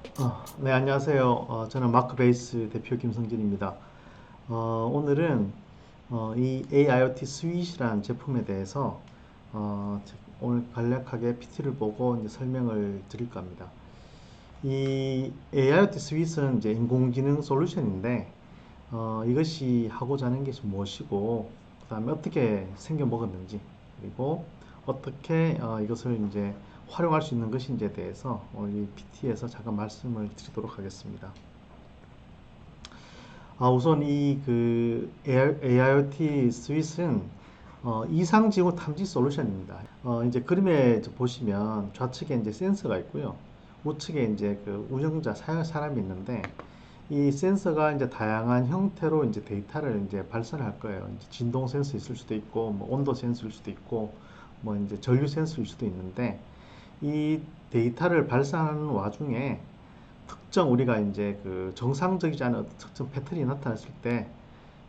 네, 안녕하세요. 저는 마크베이스 대표 김성진입니다. 오늘은 이 AIoT 스윗이라는 제품에 대해서 오늘 간략하게 PT를 보고 이제 설명을 드릴까 합니다. 이 AIoT 스윗은 이제 인공지능 솔루션인데 이것이 하고자 하는 것이 무엇이고, 그다음에 어떻게 생겨 먹었는지, 그리고 어떻게 이것을 이제 활용할 수 있는 것인지에 대해서 오늘 이 PT에서 잠깐 말씀을 드리도록 하겠습니다. 우선 이 그 AIoT 스윗은 이상징후 탐지 솔루션입니다. 이제 그림에 보시면 좌측에 이제 센서가 있고요. 우측에 이제 그 운영자 사람이 있는데, 이 센서가 이제 다양한 형태로 이제 데이터를 이제 발산할 거예요. 이제 진동 센서 있을 수도 있고, 뭐 온도 센서일 수도 있고, 뭐 이제 전류 센서일 수도 있는데, 이 데이터를 발산하는 와중에 특정 우리가 이제 그 정상적이지 않은 특정 패턴이 나타났을 때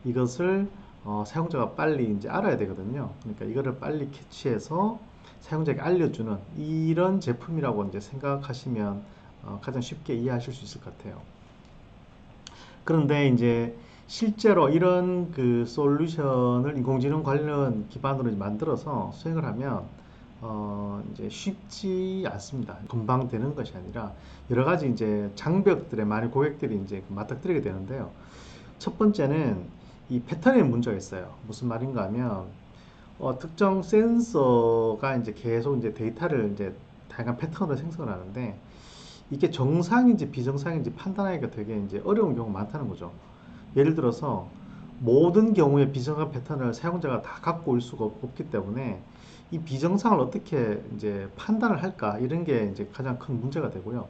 이것을 사용자가 빨리 이제 알아야 되거든요. 그러니까 이거를 빨리 캐치해서 사용자에게 알려주는 이런 제품이라고 이제 생각하시면 가장 쉽게 이해하실 수 있을 것 같아요. 그런데 이제 실제로 이런 그 솔루션을 인공지능 관련 기반으로 만들어서 수행을 하면 이제 쉽지 않습니다. 금방 되는 것이 아니라 여러 가지 이제 장벽들에 많이 고객들이 이제 맞닥뜨리게 되는데요. 첫 번째는 이 패턴에 문제가 있어요. 무슨 말인가 하면 특정 센서가 이제 계속 이제 데이터를 이제 다양한 패턴으로 생성을 하는데, 이게 정상인지 비정상인지 판단하기가 되게 이제 어려운 경우가 많다는 거죠. 예를 들어서 모든 경우에 비정상 패턴을 사용자가 다 갖고 올 수가 없기 때문에 이 비정상을 어떻게 이제 판단을 할까, 이런 게 이제 가장 큰 문제가 되고요.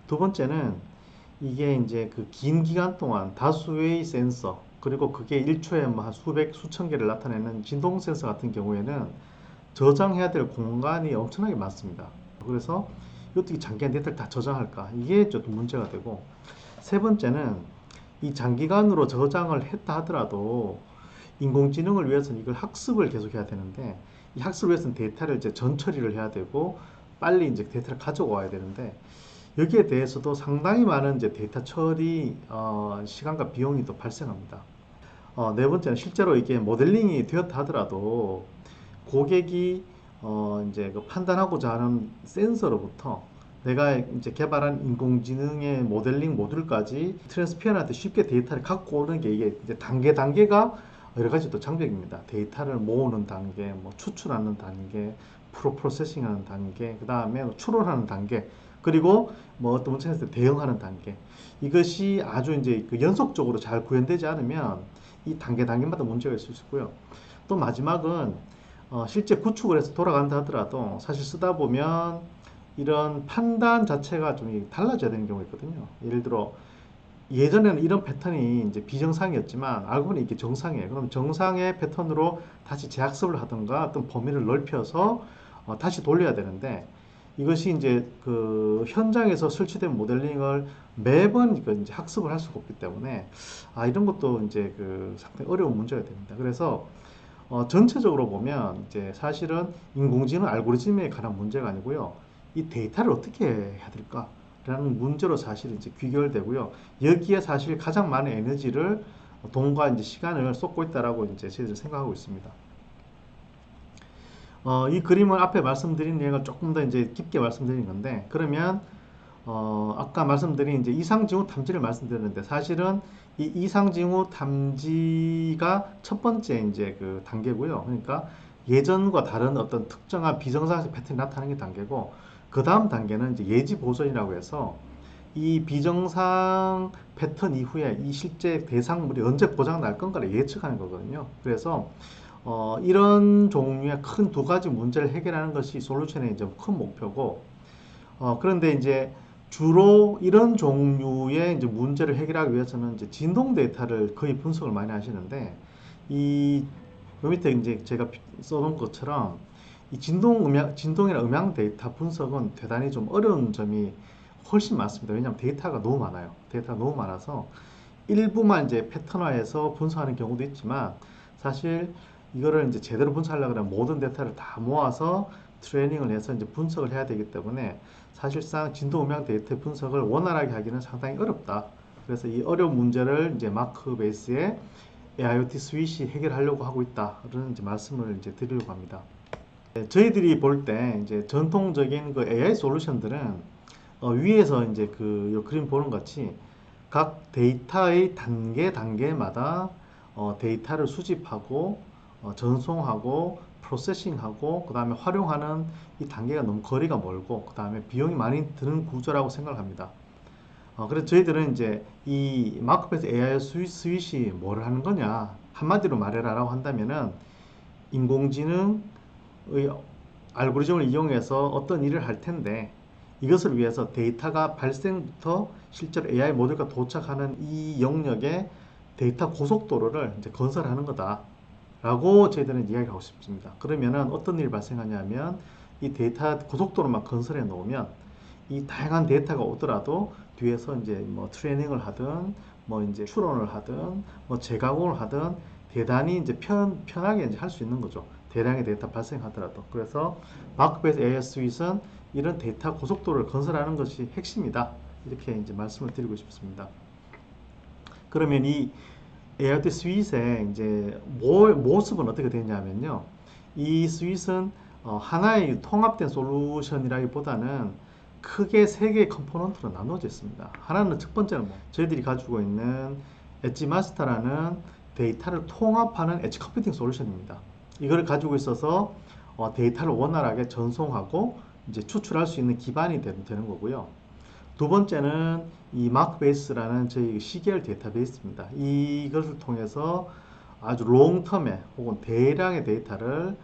두 번째는 이게 이제 그 긴 기간 동안 다수의 센서, 그리고 그게 1초에 뭐 한 수백 수천 개를 나타내는 진동 센서 같은 경우에는 저장해야 될 공간이 엄청나게 많습니다. 그래서 어떻게 장기간 데이터를 다 저장할까, 이게 좀 문제가 되고, 세 번째는 이 장기간으로 저장을 했다 하더라도 인공지능을 위해서는 이걸 학습을 계속 해야 되는데, 이 학습을 위해서는 데이터를 이제 전처리를 해야 되고 빨리 이제 데이터를 가져와야 되는데, 여기에 대해서도 상당히 많은 이제 데이터 처리 시간과 비용이 또 발생합니다. 네 번째는 실제로 이게 모델링이 되었다 하더라도 고객이 이제 그 판단하고자 하는 센서로부터 내가 이제 개발한 인공지능의 모델링 모듈까지 트랜스피어한테 쉽게 데이터를 갖고 오는 게, 이게 이제 단계가 여러 가지 또 장벽입니다. 데이터를 모으는 단계, 뭐 추출하는 단계, 프로세싱하는 단계, 그 다음에 추론하는 단계, 그리고 뭐 어떤 문제에 대응하는 단계. 이것이 아주 이제 그 연속적으로 잘 구현되지 않으면 이 단계마다 문제가 있을 수 있고요. 또 마지막은 실제 구축을 해서 돌아간다 하더라도 사실 쓰다 보면 이런 판단 자체가 좀 달라져야 되는 경우가 있거든요. 예를 들어 예전에는 이런 패턴이 이제 비정상이었지만 알고 보니 이게 정상이에요. 그럼 정상의 패턴으로 다시 재학습을 하던가 어떤 범위를 넓혀서 다시 돌려야 되는데, 이것이 이제 그 현장에서 설치된 모델링을 매번 그 이제 학습을 할 수가 없기 때문에 이런 것도 이제 그 상당히 어려운 문제가 됩니다. 그래서 전체적으로 보면 이제 사실은 인공지능 알고리즘에 관한 문제가 아니고요. 이 데이터를 어떻게 해야 될까라는 문제로 사실 이제 귀결되고요. 여기에 사실 가장 많은 에너지를, 돈과 이제 시간을 쏟고 있다라고 이제 저희들 생각하고 있습니다. 이 그림을 앞에 말씀드린 내용을 조금 더 이제 깊게 말씀드린 건데, 그러면 아까 말씀드린 이제 이상징후 탐지를 말씀드렸는데, 사실은 이 이상징후 탐지가 첫 번째 이제 그 단계고요. 그러니까 예전과 다른 어떤 특정한 비정상적 패턴이 나타나는 게 단계고, 그 다음 단계는 이제 예지 보존이라고 해서 이 비정상 패턴 이후에 이 실제 대상물이 언제 고장 날 건가를 예측하는 거거든요. 그래서 이런 종류의 큰 두 가지 문제를 해결하는 것이 솔루션의 이제 큰 목표고, 그런데 이제 주로 이런 종류의 이제 문제를 해결하기 위해서는 이제 진동 데이터를 거의 분석을 많이 하시는데, 이 밑에 이제 제가 써놓은 것처럼 이 진동이나 음향 데이터 분석은 대단히 좀 어려운 점이 훨씬 많습니다. 왜냐하면 데이터가 너무 많아요. 데이터가 너무 많아서 일부만 이제 패턴화해서 분석하는 경우도 있지만, 사실 이거를 이제 제대로 분석하려고 하면 모든 데이터를 다 모아서 트레이닝을 해서 이제 분석을 해야 되기 때문에 사실상 진도 음향 데이터 분석을 원활하게 하기는 상당히 어렵다. 그래서 이 어려운 문제를 이제 마크 베이스의 AIoT 스윗이 해결하려고 하고 있다. 그런 이제 말씀을 이제 드리려고 합니다. 저희들이 볼 때 이제 전통적인 그 AI 솔루션들은 위에서 이제 요 그림 보는 것 같이 각 데이터의 단계마다 데이터를 수집하고 전송하고 프로세싱하고 그 다음에 활용하는 이 단계가 너무 거리가 멀고 그 다음에 비용이 많이 드는 구조라고 생각합니다. 그래서 저희들은 이제 이 마크베이스 AI 스윗이 뭘 하는 거냐 한마디로 말해라라고 한다면은 인공지능의 알고리즘을 이용해서 어떤 일을 할 텐데 이것을 위해서 데이터가 발생부터 실제로 AI 모델과 도착하는 이 영역의 데이터 고속도로를 이제 건설하는 거다 라고 저희들은 이야기하고 싶습니다. 그러면은 어떤 일이 발생하냐면 이 데이터 고속도로만 건설해 놓으면 이 다양한 데이터가 오더라도 뒤에서 이제 뭐 트레이닝을 하든 뭐 이제 추론을 하든 뭐 재가공을 하든 대단히 이제 편하게 이제 할 수 있는 거죠. 대량의 데이터 발생하더라도. 그래서 마크베이스 AI 스윗은 이런 데이터 고속도로를 건설하는 것이 핵심이다. 이렇게 이제 말씀을 드리고 싶습니다. 그러면 이 AIoT 스윗의 이제 모습은 어떻게 되냐면요. 이 스윗은 하나의 통합된 솔루션이라기보다는 크게 세 개의 컴포넌트로 나눠져 있습니다. 하나는 첫 번째는 저희들이 가지고 있는 엣지 마스터라는 데이터를 통합하는 엣지 컴퓨팅 솔루션입니다. 이걸 가지고 있어서 데이터를 원활하게 전송하고 이제 추출할 수 있는 기반이 되는 거고요. 두 번째는 이 마크베이스라는 저희 CGL 데이터베이스입니다. 이것을 통해서 아주 롱텀에 혹은 대량의 데이터를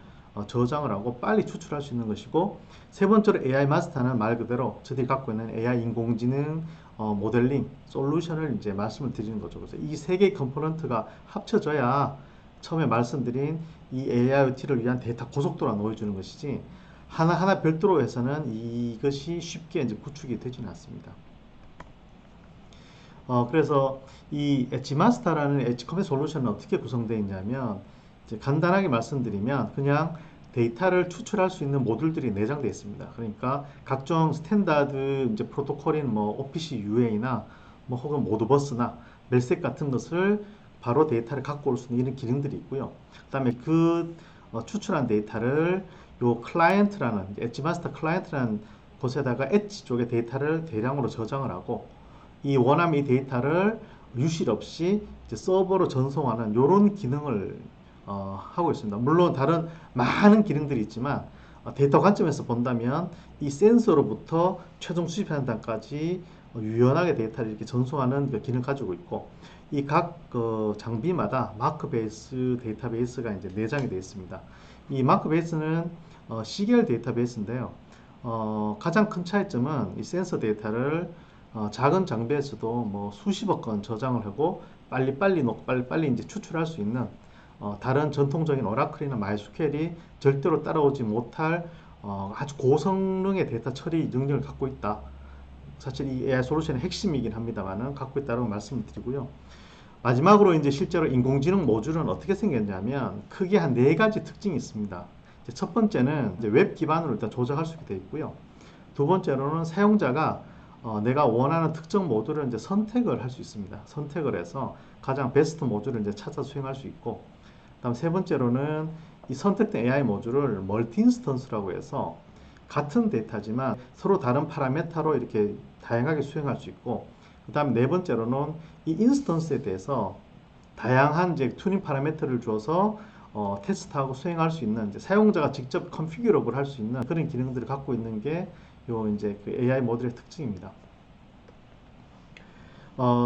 저장을 하고 빨리 추출할 수 있는 것이고, 세 번째로 AI 마스터는 말 그대로 저희들이 갖고 있는 AI 인공지능 모델링 솔루션을 이제 말씀을 드리는 거죠. 그래서 이 세 개의 컴포넌트가 합쳐져야 처음에 말씀드린 이 AIoT를 위한 데이터 고속도로가 놓여주는 것이지, 하나하나 별도로 해서는 이것이 쉽게 이제 구축이 되지는 않습니다. 그래서 이 엣지 마스터라는 엣지 컴퓨팅 솔루션은 어떻게 구성되어 있냐면, 이제 간단하게 말씀드리면 그냥 데이터를 추출할 수 있는 모듈들이 내장되어 있습니다. 그러니까 각종 스탠다드 이제 프로토콜인 뭐 OPC UA나 뭐 혹은 모드버스나 멜색 같은 것을 바로 데이터를 갖고 올 수 있는 이런 기능들이 있고요. 그다음에 그 추출한 데이터를 요 클라이언트라는 엣지 마스터 클라이언트라는 곳에다가 엣지 쪽에 데이터를 대량으로 저장을 하고, 이 원하는 이 데이터를 유실 없이 이제 서버로 전송하는 이런 기능을 하고 있습니다. 물론 다른 많은 기능들이 있지만 데이터 관점에서 본다면 이 센서로부터 최종 수집하는 단까지 유연하게 데이터를 이렇게 전송하는 그 기능을 가지고 있고, 이 각 장비마다 마크베이스 데이터베이스가 이제 내장이 되어 있습니다. 이 마크베이스는 CGL 데이터베이스인데요. 가장 큰 차이점은 이 센서 데이터를 작은 장비에서도 뭐 수십억 건 저장을 하고 빨리 이제 추출할 수 있는 다른 전통적인 오라클이나 마이스퀘일이 절대로 따라오지 못할 아주 고성능의 데이터 처리 능력을 갖고 있다. 사실 이 AI 솔루션의 핵심이긴 합니다만은 갖고 있다고 말씀을 드리고요. 마지막으로 이제 실제로 인공지능 모듈은 어떻게 생겼냐면 크게 한 네 가지 특징이 있습니다. 첫 번째는 이제 웹 기반으로 일단 조작할 수 있게 되어 있고요. 두 번째로는 사용자가 내가 원하는 특정 모듈을 이제 선택을 할 수 있습니다. 선택을 해서 가장 베스트 모듈을 이제 찾아 수행할 수 있고, 다음 세 번째로는 이 선택된 AI 모듈을 멀티 인스턴스라고 해서 같은 데이터지만 서로 다른 파라메타로 이렇게 다양하게 수행할 수 있고, 그 다음 네 번째로는 이 인스턴스에 대해서 다양한 이제 튜닝 파라미터를 줘서 테스트하고 수행할 수 있는 이제 사용자가 직접 컨피규러블 할 수 있는 그런 기능들을 갖고 있는 게 요 이제 그 AI 모듈의 특징입니다.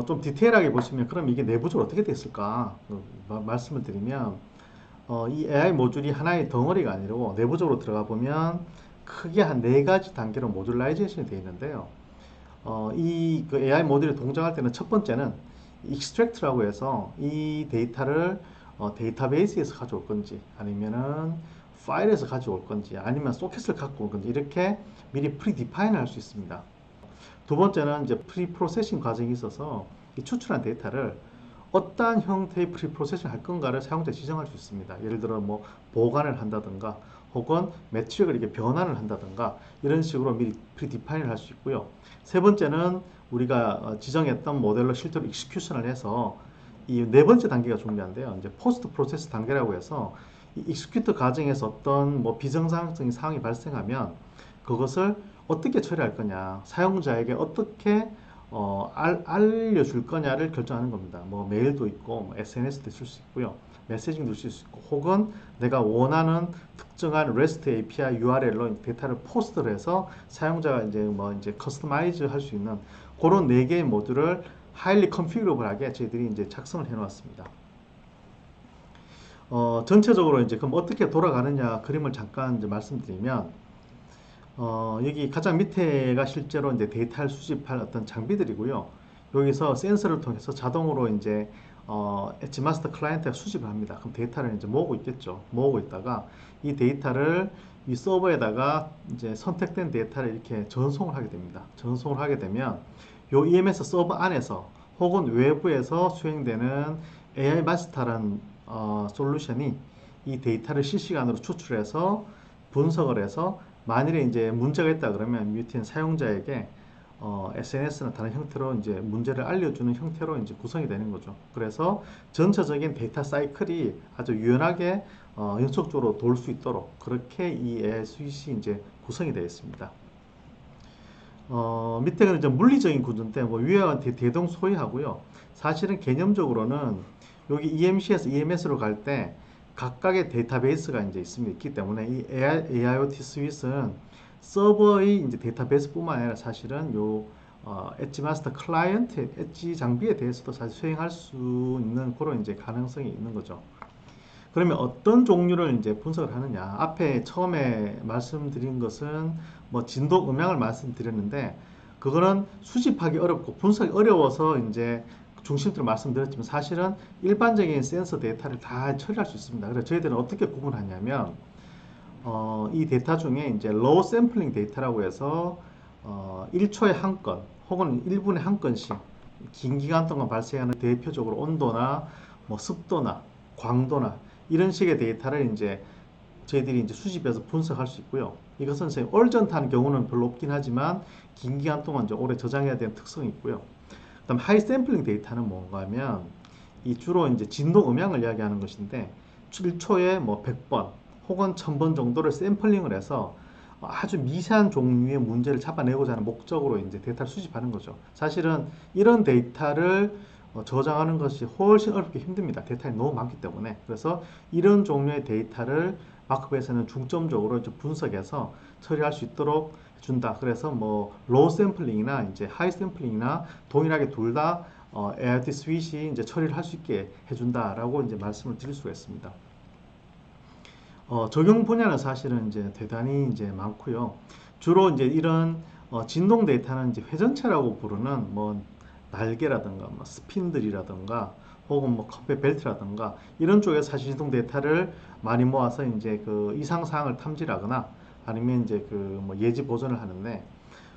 좀 디테일하게 보시면 그럼 이게 내부적으로 어떻게 됐을까 말씀을 드리면, 이 AI 모듈이 하나의 덩어리가 아니고 내부적으로 들어가 보면 크게 한 네 가지 단계로 모듈라이제이션이 되어 있는데요. 이 그 AI 모듈이 동작할 때는 첫 번째는 extract라고 해서 이 데이터를 데이터베이스에서 가져올 건지 아니면은 파일에서 가져올 건지 아니면 소켓을 갖고 올 건지 이렇게 미리 프리디파인 할 수 있습니다. 두 번째는 이제 프리프로세싱 과정이 있어서 이 추출한 데이터를 어떠한 형태의 프리프로세싱 할 건가를 사용자 지정할 수 있습니다. 예를 들어 뭐 보관을 한다든가 혹은 매트릭을 이렇게 변환을 한다든가 이런 식으로 미리 프리디파인을 할 수 있고요. 세 번째는 우리가 지정했던 모델로 실제로 익스큐션을 해서 이 네 번째 단계가 중요한데요. 이제 포스트 프로세스 단계라고 해서 이 익스큐트 과정에서 어떤 뭐 비정상적인 상황이 발생하면 그것을 어떻게 처리할 거냐, 사용자에게 어떻게 알려줄 거냐를 결정하는 겁니다. 뭐 메일도 있고, 뭐 SNS도 있을 수 있고요, 메시징도 있을 수 있고, 혹은 내가 원하는 특정한 REST API URL로 데이터를 포스트를 해서 사용자가 이제 커스터마이즈 할 수 있는 그런 네 개의 모듈을 하일리 컨피그러블하게 저희들이 이제 작성을 해 놓았습니다. 전체적으로 이제 그럼 어떻게 돌아가느냐 그림을 잠깐 이제 말씀드리면, 여기 가장 밑에가 실제로 이제 데이터를 수집할 어떤 장비들이고요. 여기서 센서를 통해서 자동으로 이제 엣지 마스터 클라이언트가 수집을 합니다. 그럼 데이터를 이제 모으고 있겠죠. 모으고 있다가 이 데이터를 이 서버에다가 이제 선택된 데이터를 이렇게 전송을 하게 됩니다. 전송을 하게 되면 요 EMS 서버 안에서 혹은 외부에서 수행되는 AI 마스터라는 솔루션이 이 데이터를 실시간으로 추출해서 분석을 해서 만일에 이제 문제가 있다 그러면 뮤틴 사용자에게 SNS나 다른 형태로 이제 문제를 알려주는 형태로 이제 구성이 되는 거죠. 그래서 전체적인 데이터 사이클이 아주 유연하게 연속적으로 돌 수 있도록 그렇게 이 AI 스윗이 이제 구성이 되어 있습니다. 밑에는 이제 물리적인 구조인데 뭐 위와 대동소이하고요. 사실은 개념적으로는 여기 EMC에서 EMS로 갈 때 각각의 데이터베이스가 이제 있기 때문에 이 AIoT 스윗은 서버의 이제 데이터베이스뿐만 아니라 사실은 요 엣지 마스터 클라이언트 엣지 장비에 대해서도 사실 수행할 수 있는 그런 이제 가능성이 있는 거죠. 그러면 어떤 종류를 이제 분석을 하느냐? 앞에 처음에 말씀드린 것은 뭐 진동 음향을 말씀드렸는데 그거는 수집하기 어렵고 분석이 어려워서 이제 중심적으로 말씀드렸지만 사실은 일반적인 센서 데이터를 다 처리할 수 있습니다. 그래서 저희들은 어떻게 구분하냐면 이 데이터 중에 이제 로우 샘플링 데이터라고 해서 1초에 한 건 혹은 1분에 한 건씩 긴 기간 동안 발생하는 대표적으로 온도나 뭐 습도나 광도나 이런 식의 데이터를 이제 저희들이 이제 수집해서 분석할 수 있고요. 이것은 얼전트한 경우는 별로 없긴 하지만 긴 기간 동안 이제 오래 저장해야 되는 특성이 있고요. 그다음 하이 샘플링 데이터는 뭔가 하면 이 주로 이제 진동 음향을 이야기하는 것인데 1초에 뭐 100번 혹은 1000번 정도를 샘플링을 해서 아주 미세한 종류의 문제를 잡아내고자 하는 목적으로 이제 데이터를 수집하는 거죠. 사실은 이런 데이터를 저장하는 것이 훨씬 어렵게 힘듭니다. 데이터가 너무 많기 때문에. 그래서 이런 종류의 데이터를 마크업에서는 중점적으로 이제 분석해서 처리할 수 있도록 준다. 그래서 뭐 로우 샘플링이나 이제 하이 샘플링이나 동일하게 둘 다 AIoT 스윗이 이제 처리를 할 수 있게 해준다라고 이제 말씀을 드릴 수가 있습니다. 적용 분야는 사실은 이제 대단히 이제 많고요. 주로 이제 이런 진동 데이터는 이제 회전체라고 부르는 뭐 날개라든가 뭐 스핀들이라든가 혹은 뭐 컨베 벨트라든가 이런 쪽에서 사실 진동 데이터를 많이 모아서 이제 그 이상 사항을 탐지하거나 아니면 이제 그 뭐 예지 보존을 하는데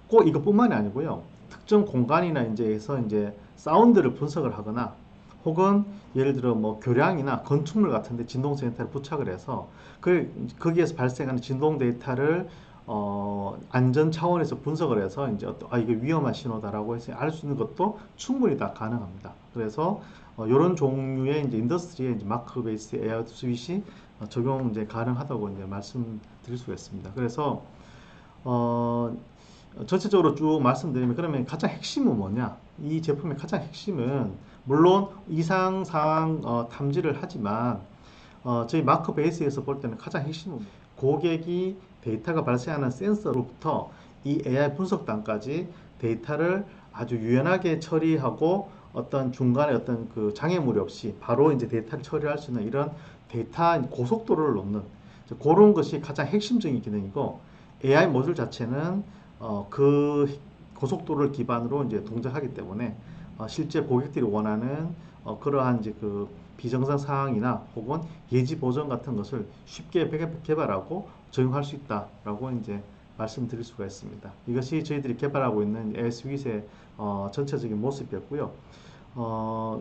꼭 이것뿐만이 아니고요. 특정 공간이나 이제에서 이제 사운드를 분석을 하거나 혹은 예를 들어 뭐 교량이나 건축물 같은데 진동 센터를 부착을 해서 거기에서 발생하는 진동 데이터를 안전 차원에서 분석을 해서 이제 이게 위험한 신호다라고 해서 알 수 있는 것도 충분히 다 가능합니다. 그래서 이런 종류의 이제 인더스트리에 이제 마크 베이스 에어 스윗이 적용 이제 가능하다고 이제 말씀드릴 수가 있습니다. 그래서 어, 전체적으로 쭉 말씀드리면 그러면 가장 핵심은 뭐냐? 이 제품의 가장 핵심은 물론 이상 사항 탐지를 하지만 저희 마크 베이스에서 볼 때는 가장 핵심은 고객이 데이터가 발생하는 센서로부터 이 AI 분석단까지 데이터를 아주 유연하게 처리하고 어떤 중간에 어떤 그 장애물이 없이 바로 이제 데이터를 처리할 수 있는 이런 데이터 고속도로를 놓는 그런 것이 가장 핵심적인 기능이고 AI 모듈 자체는 그 고속도로를 기반으로 이제 동작하기 때문에 실제 고객들이 원하는 그러한 이제 그 비정상 상황이나 혹은 예지 보전 같은 것을 쉽게 개발하고 적용할 수 있다라고 이제 말씀드릴 수가 있습니다. 이것이 저희들이 개발하고 있는 AI 스윗의 전체적인 모습이었고요.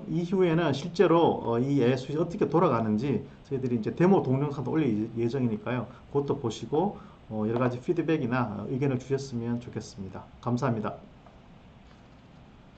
이후에는 실제로 이 AI 수이 어떻게 돌아가는지 저희들이 이제 데모 동영상도 올릴 예정이니까요. 그것도 보시고 여러 가지 피드백이나 의견을 주셨으면 좋겠습니다. 감사합니다.